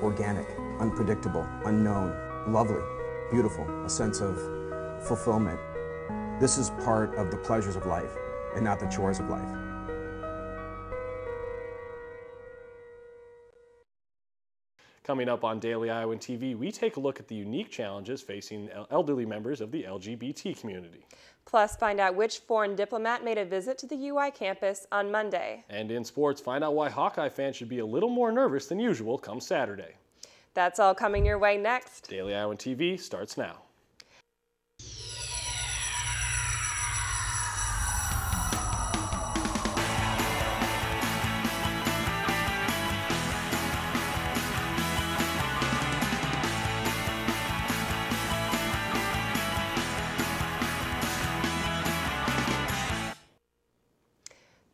organic, unpredictable, unknown, lovely, beautiful, a sense of fulfillment. This is part of the pleasures of life and not the chores of life. Coming up on Daily Iowan TV, we take a look at the unique challenges facing elderly members of the LGBT community. Plus, find out which foreign diplomat made a visit to the UI campus on Monday. And in sports, find out why Hawkeye fans should be a little more nervous than usual come Saturday. That's all coming your way next. Daily Iowan TV starts now.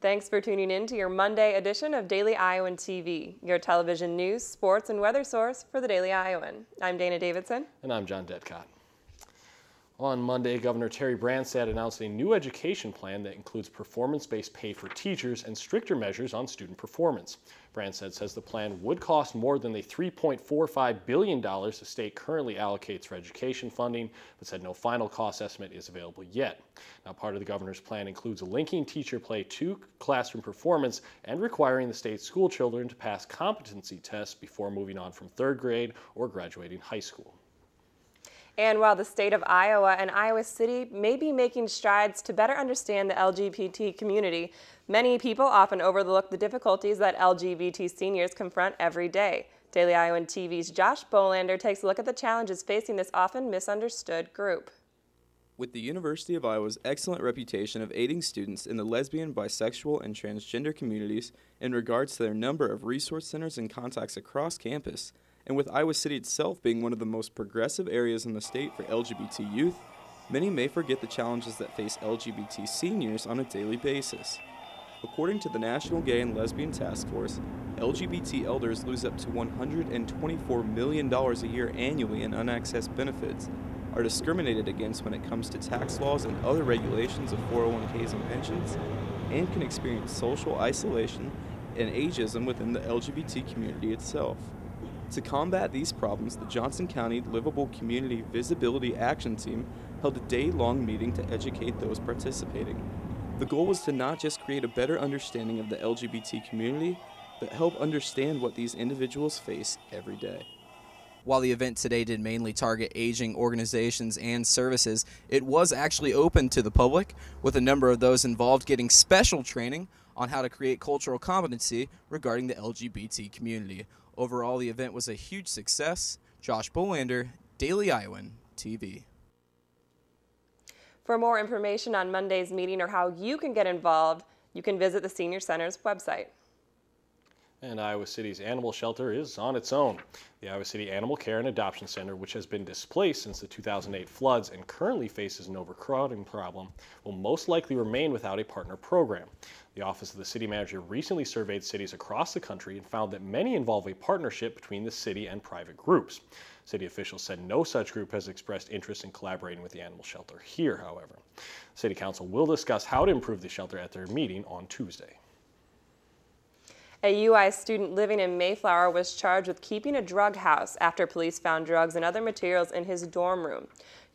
Thanks for tuning in to your Monday edition of Daily Iowan TV, your television news, sports, and weather source for the Daily Iowan. I'm Dana Davidson. And I'm John Detcott. On Monday, Governor Terry Branstad announced a new education plan that includes performance-based pay for teachers and stricter measures on student performance. Branstad says the plan would cost more than the $3.45 billion the state currently allocates for education funding, but said no final cost estimate is available yet. Now, part of the governor's plan includes linking teacher pay to classroom performance and requiring the state's school children to pass competency tests before moving on from third grade or graduating high school. And while the state of Iowa and Iowa City may be making strides to better understand the LGBT community, many people often overlook the difficulties that LGBT seniors confront every day. Daily Iowan TV's Josh Bolander takes a look at the challenges facing this often misunderstood group. With the University of Iowa's excellent reputation of aiding students in the lesbian, bisexual, and transgender communities in regards to their number of resource centers and contacts across campus, and with Iowa City itself being one of the most progressive areas in the state for LGBT youth, many may forget the challenges that face LGBT seniors on a daily basis. According to the National Gay and Lesbian Task Force, LGBT elders lose up to $124 million a year annually in unaccessed benefits, are discriminated against when it comes to tax laws and other regulations of 401ks and pensions, and can experience social isolation and ageism within the LGBT community itself. To combat these problems, the Johnson County Livable Community Visibility Action Team held a day-long meeting to educate those participating. The goal was to not just create a better understanding of the LGBT community, but help understand what these individuals face every day. While the event today did mainly target aging organizations and services, it was actually open to the public, with a number of those involved getting special training on how to create cultural competency regarding the LGBT community. Overall, the event was a huge success. Josh Bolander, Daily Iowan TV. For more information on Monday's meeting or how you can get involved, you can visit the Senior Center's website. And Iowa City's animal shelter is on its own. The Iowa City Animal Care and Adoption Center, which has been displaced since the 2008 floods and currently faces an overcrowding problem, will most likely remain without a partner program. The Office of the City Manager recently surveyed cities across the country and found that many involve a partnership between the city and private groups. City officials said no such group has expressed interest in collaborating with the animal shelter here, however. City Council will discuss how to improve the shelter at their meeting on Tuesday. A UI student living in Mayflower was charged with keeping a drug house after police found drugs and other materials in his dorm room.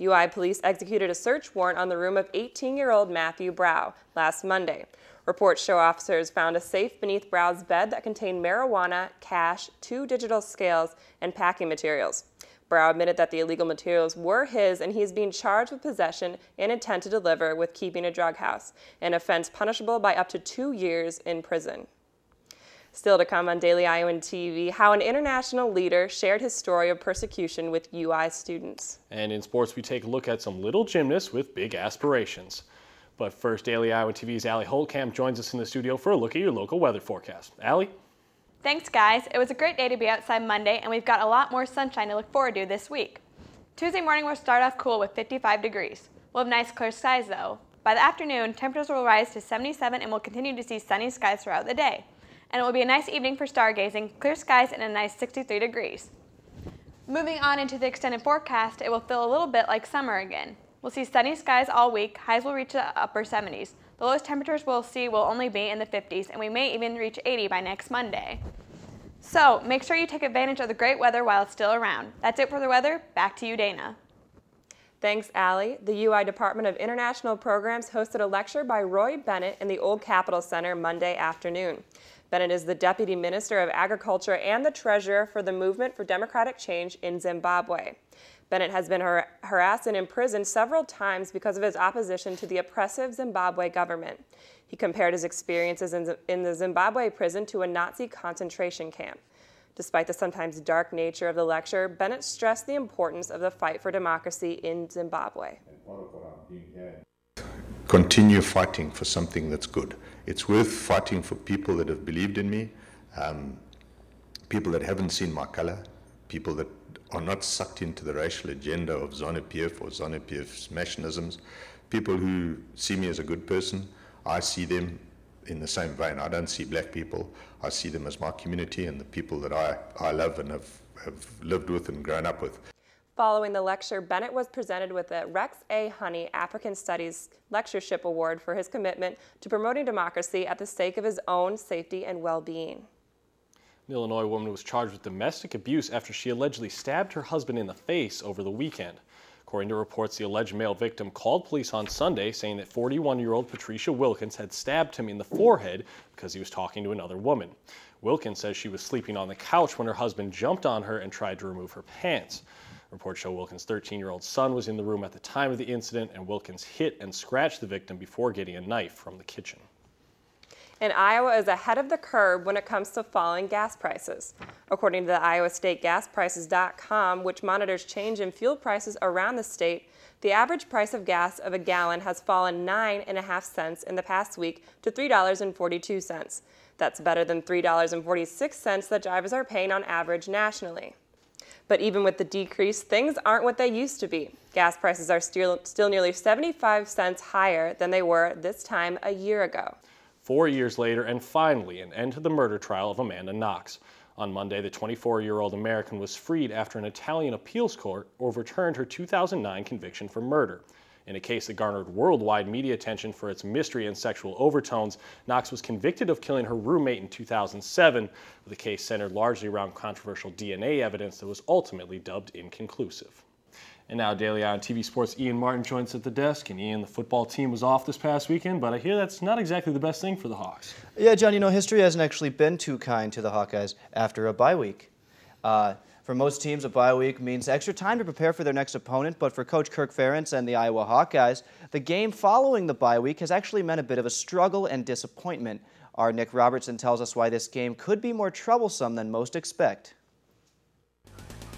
UI police executed a search warrant on the room of 18-year-old Matthew Brow last Monday. Reports show officers found a safe beneath Brow's bed that contained marijuana, cash, 2 digital scales, and packing materials. Brow admitted that the illegal materials were his, and he is being charged with possession and intent to deliver with keeping a drug house, an offense punishable by up to 2 years in prison. Still to come on Daily Iowan TV, how an international leader shared his story of persecution with UI students. And in sports, we take a look at some little gymnasts with big aspirations. But first, Daily Iowan TV's Allie Holtkamp joins us in the studio for a look at your local weather forecast. Allie? Thanks, guys. It was a great day to be outside Monday, and we've got a lot more sunshine to look forward to this week. Tuesday morning will start off cool with 55 degrees. We'll have nice clear skies, though. By the afternoon, temperatures will rise to 77, and we'll continue to see sunny skies throughout the day. And it will be a nice evening for stargazing, clear skies, and a nice 63 degrees. Moving on into the extended forecast, it will feel a little bit like summer again. We'll see sunny skies all week, highs will reach the upper 70s. The lowest temperatures we'll see will only be in the 50s, and we may even reach 80 by next Monday. So make sure you take advantage of the great weather while it's still around. That's it for the weather. Back to you, Dana. Thanks, Allie. The UI Department of International Programs hosted a lecture by Roy Bennett in the Old Capitol Center Monday afternoon. Bennett is the Deputy Minister of Agriculture and the Treasurer for the Movement for Democratic Change in Zimbabwe. Bennett has been harassed and imprisoned several times because of his opposition to the oppressive Zimbabwe government. He compared his experiences in the Zimbabwe prison to a Nazi concentration camp. Despite the sometimes dark nature of the lecture, Bennett stressed the importance of the fight for democracy in Zimbabwe. Continue fighting for something that's good. It's worth fighting for people that have believed in me, people that haven't seen my color, people that are not sucked into the racial agenda of ZANU-PF or ZANU-PF's machinisms, people who see me as a good person. I see them in the same vein. I don't see black people. I see them as my community and the people that I love and have lived with and grown up with. Following the lecture, Bennett was presented with the Rex A. Honey African Studies Lectureship Award for his commitment to promoting democracy at the sake of his own safety and well-being. An Illinois woman was charged with domestic abuse after she allegedly stabbed her husband in the face over the weekend. According to reports, the alleged male victim called police on Sunday saying that 41-year-old Patricia Wilkins had stabbed him in the forehead because he was talking to another woman. Wilkins says she was sleeping on the couch when her husband jumped on her and tried to remove her pants. Reports show Wilkins' 13-year-old son was in the room at the time of the incident, and Wilkins hit and scratched the victim before getting a knife from the kitchen. And Iowa is ahead of the curve when it comes to falling gas prices. According to the Iowa State GasPrices.com, which monitors change in fuel prices around the state, the average price of gas of a gallon has fallen 9.5 cents in the past week to $3.42. That's better than $3.46 that drivers are paying on average nationally. But even with the decrease, things aren't what they used to be. Gas prices are still nearly 75 cents higher than they were this time a year ago. 4 years later, and finally, an end to the murder trial of Amanda Knox. On Monday, the 24-year-old American was freed after an Italian appeals court overturned her 2009 conviction for murder. In a case that garnered worldwide media attention for its mystery and sexual overtones, Knox was convicted of killing her roommate in 2007, with the case centered largely around controversial DNA evidence that was ultimately dubbed inconclusive. And now Daily Eye on TV Sports' Ian Martin joins us at the desk. And Ian, the football team was off this past weekend, but I hear that's not exactly the best thing for the Hawks. Yeah, John, you know, history hasn't actually been too kind to the Hawkeyes after a bye week. For most teams, a bye week means extra time to prepare for their next opponent, but for Coach Kirk Ferentz and the Iowa Hawkeyes, the game following the bye week has actually meant a bit of a struggle and disappointment. Our Nick Robertson tells us why this game could be more troublesome than most expect.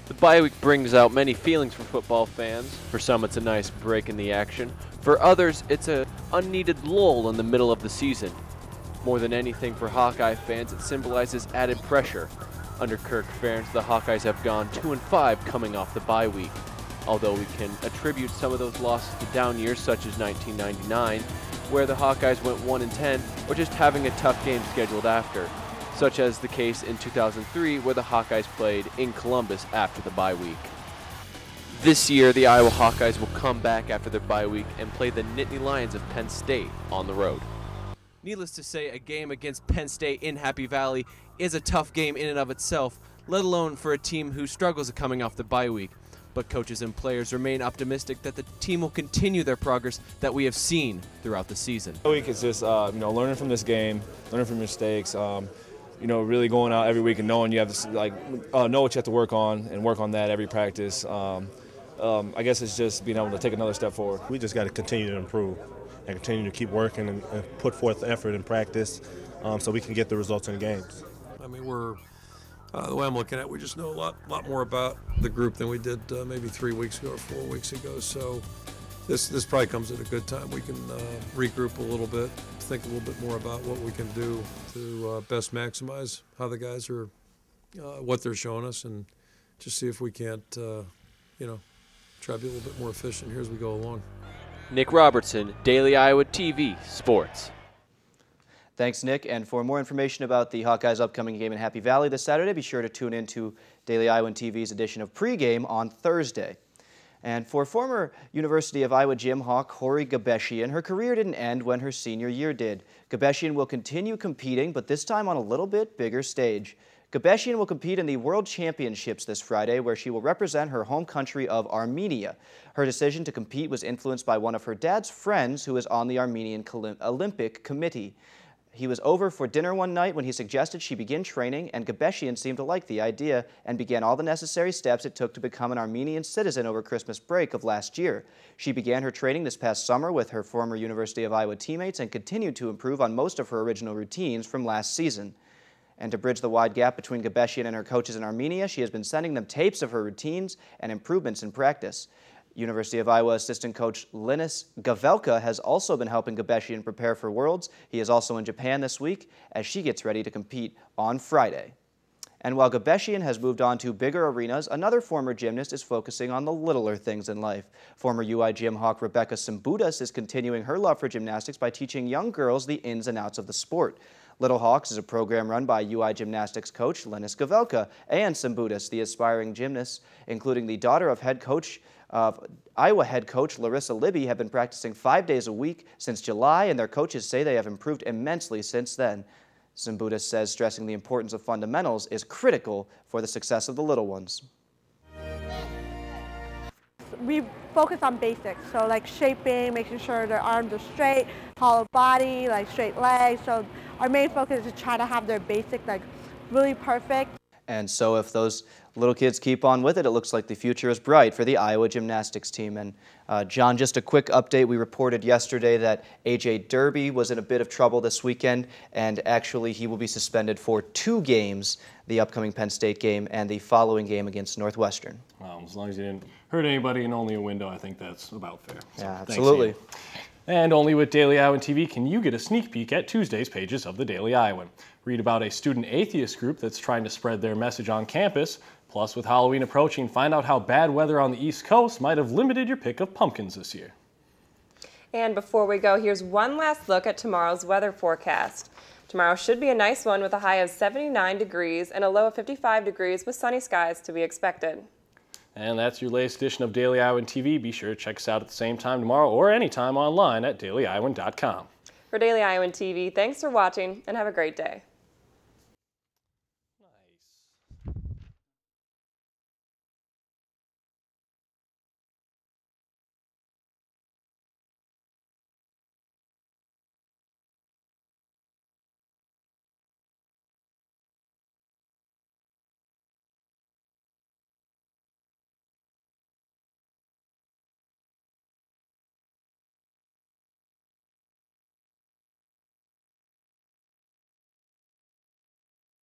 The bye week brings out many feelings for football fans. For some, it's a nice break in the action. For others, it's an unneeded lull in the middle of the season. More than anything for Hawkeye fans, it symbolizes added pressure. Under Kirk Ferentz, the Hawkeyes have gone 2-5 coming off the bye week. Although we can attribute some of those losses to down years such as 1999, where the Hawkeyes went 1-10, or just having a tough game scheduled after, such as the case in 2003 where the Hawkeyes played in Columbus after the bye week. This year, the Iowa Hawkeyes will come back after their bye week and play the Nittany Lions of Penn State on the road. Needless to say, a game against Penn State in Happy Valley is a tough game in and of itself, let alone for a team who struggles coming off the bye week. But coaches and players remain optimistic that the team will continue their progress that we have seen throughout the season. The week is just learning from this game, learning from mistakes. Really going out every week and knowing you have to know what you have to work on and work on that every practice. I guess it's just being able to take another step forward. We just got to continue to improve and continue to keep working and put forth effort in practice so we can get the results in games. I mean, we're the way I'm looking at it, we just know a lot more about the group than we did maybe 3 weeks ago or 4 weeks ago. So this probably comes at a good time. We can regroup a little bit, think a little bit more about what we can do to best maximize how the guys are, what they're showing us, and just see if we can't, try to be a little bit more efficient here as we go along. Nick Robertson, Daily Iowa TV Sports. Thanks, Nick. And for more information about the Hawkeyes' upcoming game in Happy Valley this Saturday, be sure to tune in to Daily Iowa TV's edition of Pregame on Thursday. And for former University of Iowa Gym Hawk Hori Gabeshian, her career didn't end when her senior year did. Gabeshian will continue competing, but this time on a little bit bigger stage. Gabeshian will compete in the World Championships this Friday, where she will represent her home country of Armenia. Her decision to compete was influenced by one of her dad's friends who is on the Armenian Olympic Committee. He was over for dinner one night when he suggested she begin training, and Gabeshian seemed to like the idea and began all the necessary steps it took to become an Armenian citizen over Christmas break of last year. She began her training this past summer with her former University of Iowa teammates and continued to improve on most of her original routines from last season. And to bridge the wide gap between Gabeshian and her coaches in Armenia, she has been sending them tapes of her routines and improvements in practice. University of Iowa assistant coach Linus Gavelka has also been helping Gabeshian prepare for Worlds. He is also in Japan this week as she gets ready to compete on Friday. And while Gabeshian has moved on to bigger arenas, another former gymnast is focusing on the littler things in life. Former UI gym hawk Rebecca Simbudas is continuing her love for gymnastics by teaching young girls the ins and outs of the sport. Little Hawks is a program run by UI gymnastics coach Linus Gavelka and Simbudas, the aspiring gymnasts, including the daughter of Iowa head coach Larissa Libby, have been practicing 5 days a week since July, and their coaches say they have improved immensely since then. Simbudas says stressing the importance of fundamentals is critical for the success of the little ones. We focus on basics, so like shaping, making sure their arms are straight, hollow body, like straight legs. So our main focus is to try to have their basic like really perfect. And so if those little kids keep on with it, it looks like the future is bright for the Iowa gymnastics team. And John, just a quick update. We reported yesterday that A.J. Derby was in a bit of trouble this weekend, and actually he will be suspended for 2 games, the upcoming Penn State game and the following game against Northwestern. Well, as long as you didn't hurt anybody in only a window, I think that's about fair. So, yeah, absolutely. And only with Daily Iowan TV can you get a sneak peek at Tuesday's pages of the Daily Iowan. Read about a student atheist group that's trying to spread their message on campus. Plus, with Halloween approaching, find out how bad weather on the East Coast might have limited your pick of pumpkins this year. And before we go, here's one last look at tomorrow's weather forecast. Tomorrow should be a nice one with a high of 79 degrees and a low of 55 degrees with sunny skies to be expected. And that's your latest edition of Daily Iowan TV. Be sure to check us out at the same time tomorrow or anytime online at dailyiowan.com. For Daily Iowan TV, thanks for watching and have a great day.